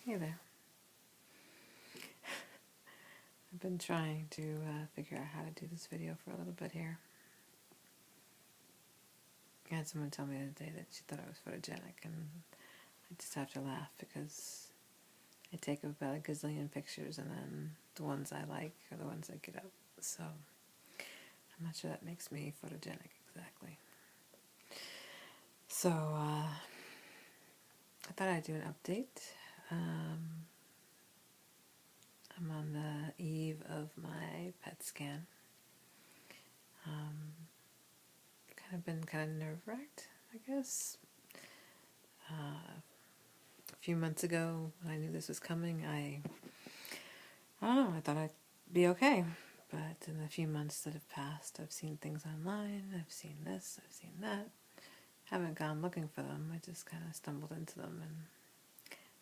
Hey there. I've been trying to figure out how to do this video for a little bit here. I had someone tell me the other day that she thought I was photogenic, and I just have to laugh because I take about a gazillion pictures, and then the ones I like are the ones I get up. So I'm not sure that makes me photogenic exactly. So I thought I'd do an update. I'm on the eve of my PET scan. Kind of been kind of nerve-wracked, I guess. A few months ago, when I knew this was coming, I don't know, I thought I'd be okay. But in the few months that have passed, I've seen things online, I've seen this, I've seen that. Haven't gone looking for them, I just kind of stumbled into them, and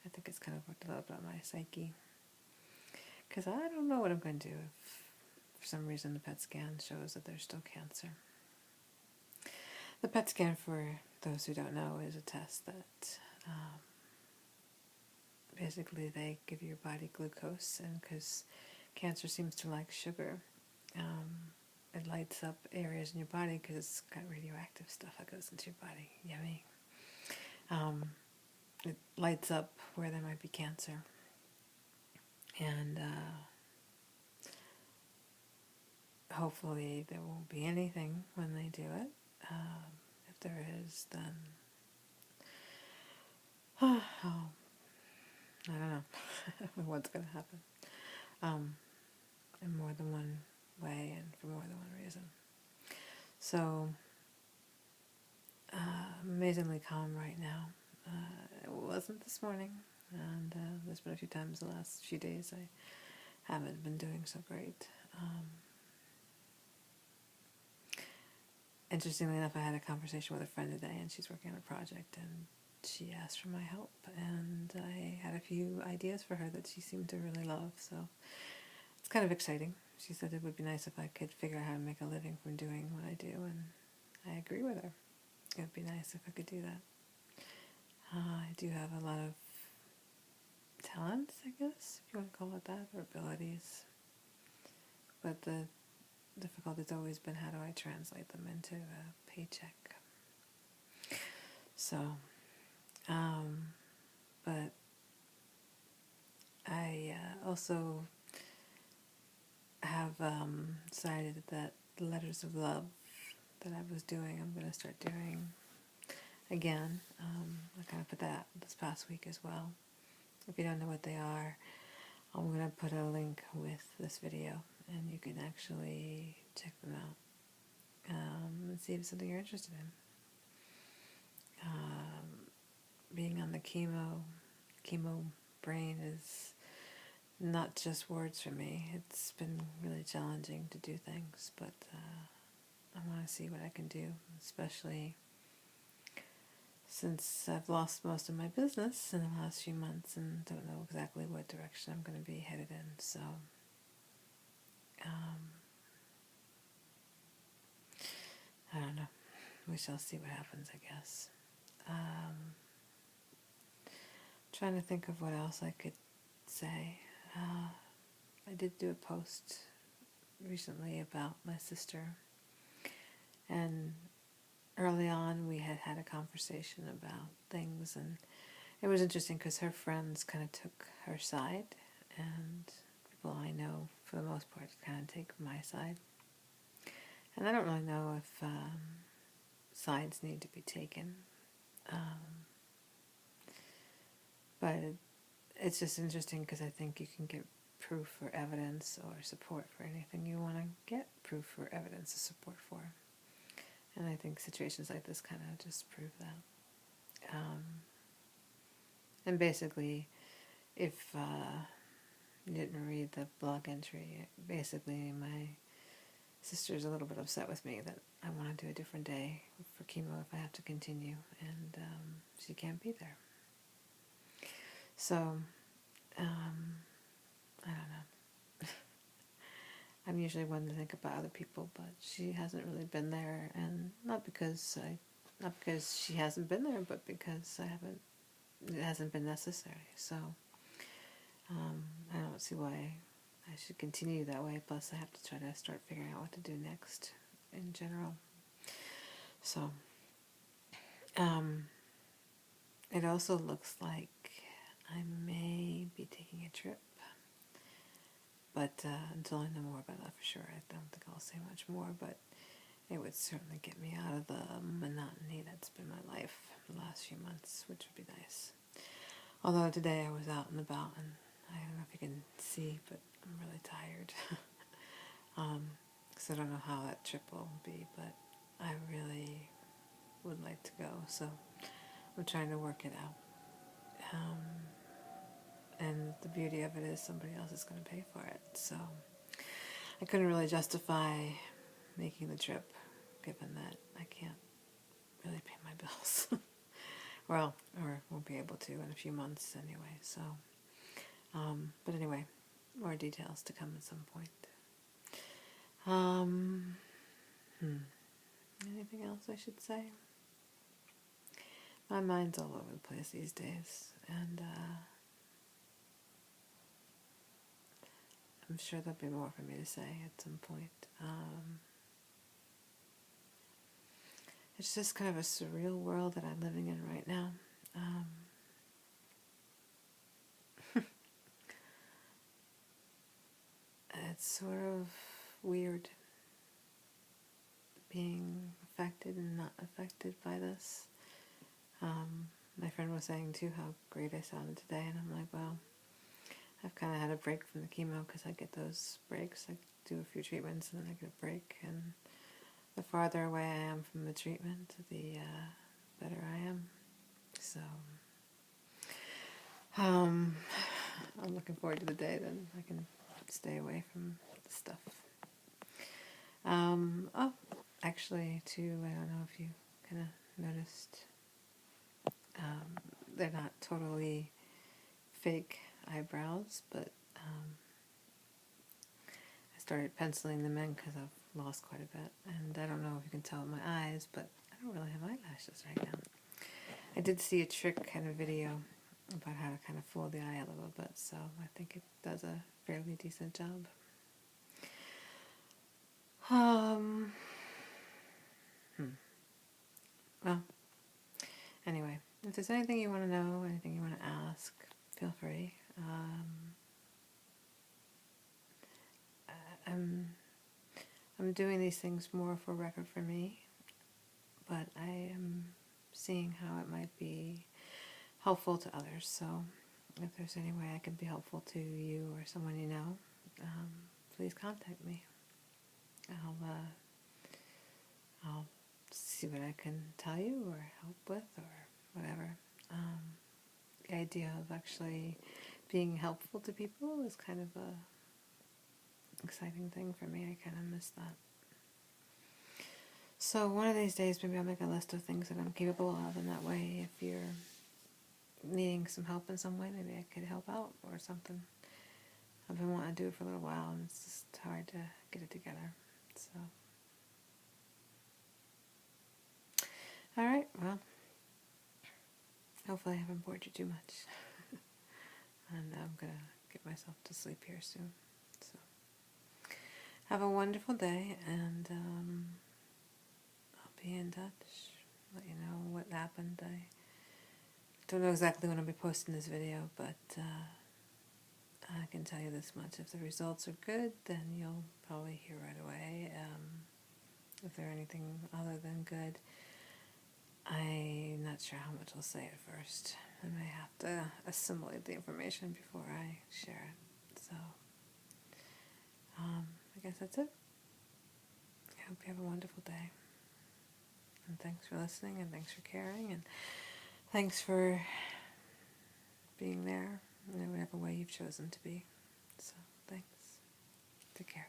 I think it's kind of worked a little bit on my psyche. Because I don't know what I'm going to do if for some reason the PET scan shows that there's still cancer. The PET scan, for those who don't know, is a test that basically they give your body glucose, and because cancer seems to like sugar, it lights up areas in your body because it's got radioactive stuff that goes into your body. Yummy. It lights up where there might be cancer, and hopefully there won't be anything when they do it. If there is, then I don't know what's going to happen, in more than one way and for more than one reason. So, amazingly calm right now. It wasn't this morning, and there's been a few times the last few days I haven't been doing so great. Interestingly enough, I had a conversation with a friend today, and she's working on a project, and she asked for my help, and I had a few ideas for her that she seemed to really love, so it's kind of exciting. She said it would be nice if I could figure out how to make a living from doing what I do, and I agree with her. It would be nice if I could do that. I do have a lot of talents, I guess, if you want to call it that, or abilities, but the difficulty's always been how do I translate them into a paycheck. So, but I also have decided that the letters of love that I was doing, I'm going to start doing again. I kind of put that this past week as well. If you don't know what they are, I'm going to put a link with this video, and you can actually check them out and see if it's something you're interested in. Being on the chemo brain is not just words for me. It's been really challenging to do things, but I want to see what I can do, especially since I've lost most of my business in the last few months and don't know exactly what direction I'm going to be headed in. So, I don't know. We shall see what happens, I guess. Trying to think of what else I could say. I did do a post recently about my sister, and early on we had had a conversation about things, and it was interesting because her friends kind of took her side, and people I know for the most part kind of take my side, and I don't really know if sides need to be taken, but it's just interesting because I think you can get proof or evidence or support for anything you want to get proof or evidence or support for. And I think situations like this kind of just prove that. And basically, if you didn't read the blog entry, basically my sister's a little bit upset with me that I want to do a different day for chemo if I have to continue, and she can't be there. So, I don't know. I'm usually one to think about other people, but she hasn't really been there, and not because she hasn't been there, but because it hasn't been necessary. So I don't see why I should continue that way. Plus, I have to try to start figuring out what to do next in general. So, it also looks like I may be taking a trip. But until I know more about that for sure, I don't think I'll say much more. But it would certainly get me out of the monotony that's been my life the last few months, which would be nice. Although today I was out and about, and I don't know if you can see, but I'm really tired. Because I don't know how that trip will be, but I really would like to go, so I'm trying to work it out. And the beauty of it is somebody else is going to pay for it, so I couldn't really justify making the trip, given that I can't really pay my bills. Well, or won't be able to in a few months anyway, so. But anyway, more details to come at some point. Anything else I should say? My mind's all over the place these days, and I'm sure there'll be more for me to say at some point. It's just kind of a surreal world that I'm living in right now. It's sort of weird being affected and not affected by this. My friend was saying too how great I sounded today, and I'm like, well, I've kind of had a break from the chemo because I get those breaks. I do a few treatments and then I get a break, and the farther away I am from the treatment, the better I am. So I'm looking forward to the day then I can stay away from the stuff. Oh, actually, too, I don't know if you kind of noticed, they're not totally fake eyebrows, but I started penciling them in because I've lost quite a bit, and I don't know if you can tell with my eyes, but I don't really have eyelashes right now. I did see a trick in a video about how to kind of fool the eye a little bit, so I think it does a fairly decent job. Well, anyway, if there's anything you want to know, anything you want to ask, feel free. I'm doing these things more for record for me, but I am seeing how it might be helpful to others. So if there's any way I can be helpful to you or someone you know, please contact me. I'll see what I can tell you or help with or whatever. The idea of actually being helpful to people is kind of a exciting thing for me. I kind of miss that. So one of these days maybe I'll make a list of things that I'm capable of, and that way if you're needing some help in some way, maybe I could help out or something. I've been wanting to do it for a little while, and it's just hard to get it together. So, all right, well, hopefully I haven't bored you too much. And I'm going to get myself to sleep here soon. So, have a wonderful day, and I'll be in touch, let you know what happened. I don't know exactly when I'll be posting this video, but I can tell you this much. If the results are good, then you'll probably hear right away. If they're anything other than good, I'm not sure how much I'll say at first. I may have to assimilate the information before I share it. So, I guess that's it. I hope you have a wonderful day. And thanks for listening, and thanks for caring, and thanks for being there in whatever way you've chosen to be. So, thanks. Take care.